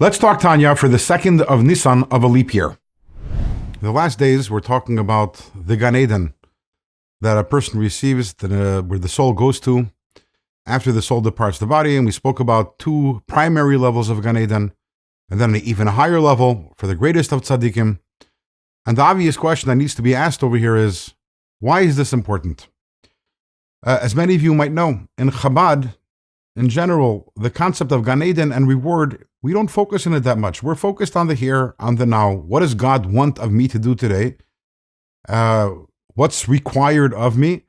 Let's talk Tanya for the 2nd of Nisan of a leap year. The last days we're talking about the Gan Eden that a person receives, where the soul goes to after the soul departs the body, and we spoke about two primary levels of Gan Eden, and then an even higher level for the greatest of tzaddikim. And the obvious question that needs to be asked over here is, why is this important? As many of you might know, in Chabad, in general, the concept of Gan Eden and reward, we don't focus on it that much. We're focused on the here, on the now. What does God want of me to do today? What's required of me?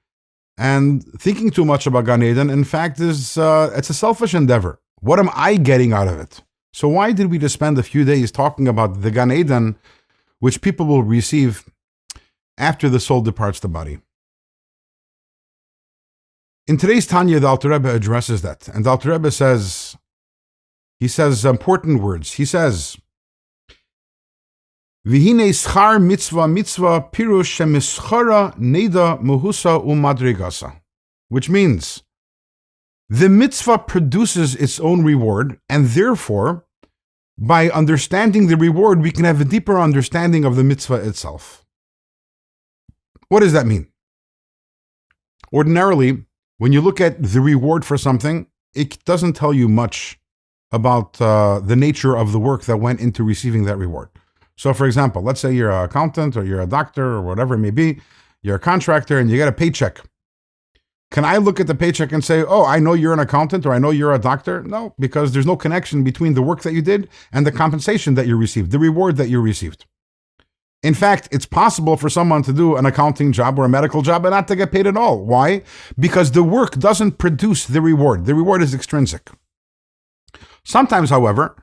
And thinking too much about Gan Eden, in fact, it's a selfish endeavor. What am I getting out of it? So why did we just spend a few days talking about the Gan Eden, which people will receive after the soul departs the body? In today's Tanya, the Alter Rebbe addresses that. And the Alter Rebbe says, he says important words. He says, V'hinei schar mitzvah pirush shemischara neda muhusa umadrigasa. Which means, the mitzvah produces its own reward, and therefore, by understanding the reward, we can have a deeper understanding of the mitzvah itself. What does that mean? Ordinarily, when you look at the reward for something, it doesn't tell you much about the nature of the work that went into receiving that reward. So, for example, let's say you're an accountant or you're a doctor or whatever it may be, you're a contractor and you get a paycheck. Can I look at the paycheck and say, oh, I know you're an accountant or I know you're a doctor? No, because there's no connection between the work that you did and the compensation that you received, the reward that you received. In fact, it's possible for someone to do an accounting job or a medical job and not to get paid at all. Why? Because the work doesn't produce the reward. The reward is extrinsic. Sometimes, however,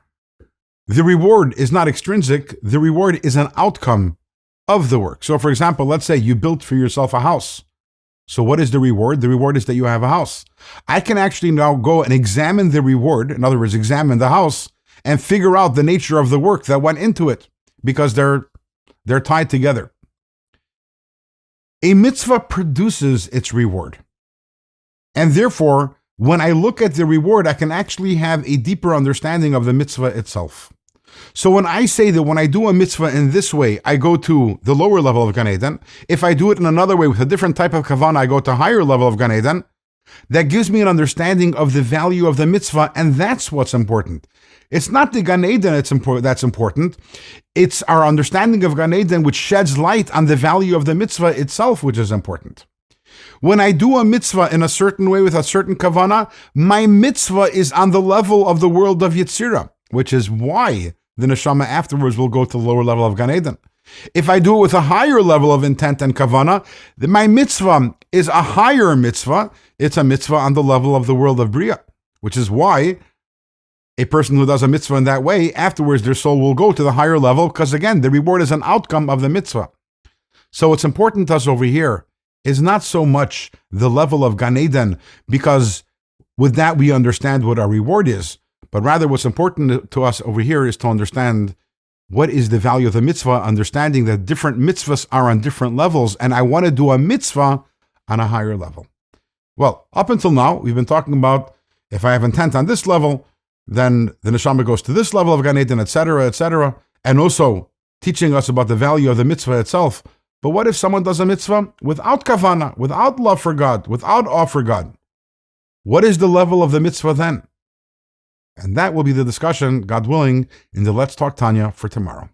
the reward is not extrinsic. The reward is an outcome of the work. So, for example, let's say you built for yourself a house. So what is the reward? The reward is that you have a house. I can actually now go and examine the reward, in other words, examine the house, and figure out the nature of the work that went into it, because they're tied together. A mitzvah produces its reward. And therefore, when I look at the reward, I can actually have a deeper understanding of the mitzvah itself. So when I say that when I do a mitzvah in this way, I go to the lower level of Gan Eden. If I do it in another way with a different type of kavanah, I go to a higher level of Gan Eden. That gives me an understanding of the value of the mitzvah, and that's what's important. It's not the Gan Eden that's important. It's our understanding of Gan Eden which sheds light on the value of the mitzvah itself, which is important. When I do a mitzvah in a certain way with a certain kavanah, my mitzvah is on the level of the world of Yetzirah, which is why the neshama afterwards will go to the lower level of Gan Eden. If I do it with a higher level of intent and kavanah, then my mitzvah is a higher mitzvah. It's a mitzvah on the level of the world of Bria, which is why a person who does a mitzvah in that way, afterwards their soul will go to the higher level, because again, the reward is an outcome of the mitzvah. So what's important to us over here is not so much the level of Gan Eden, because with that we understand what our reward is, but rather what's important to us over here is to understand what is the value of the mitzvah, understanding that different mitzvahs are on different levels, and I want to do a mitzvah on a higher level. Well, up until now, we've been talking about if I have intent on this level, then the neshama goes to this level of Gan Eden, etc., and also teaching us about the value of the mitzvah itself. But what if someone does a mitzvah without kavanah, without love for God, without awe for God? What is the level of the mitzvah then? And that will be the discussion, God willing, in the Let's Talk Tanya for tomorrow.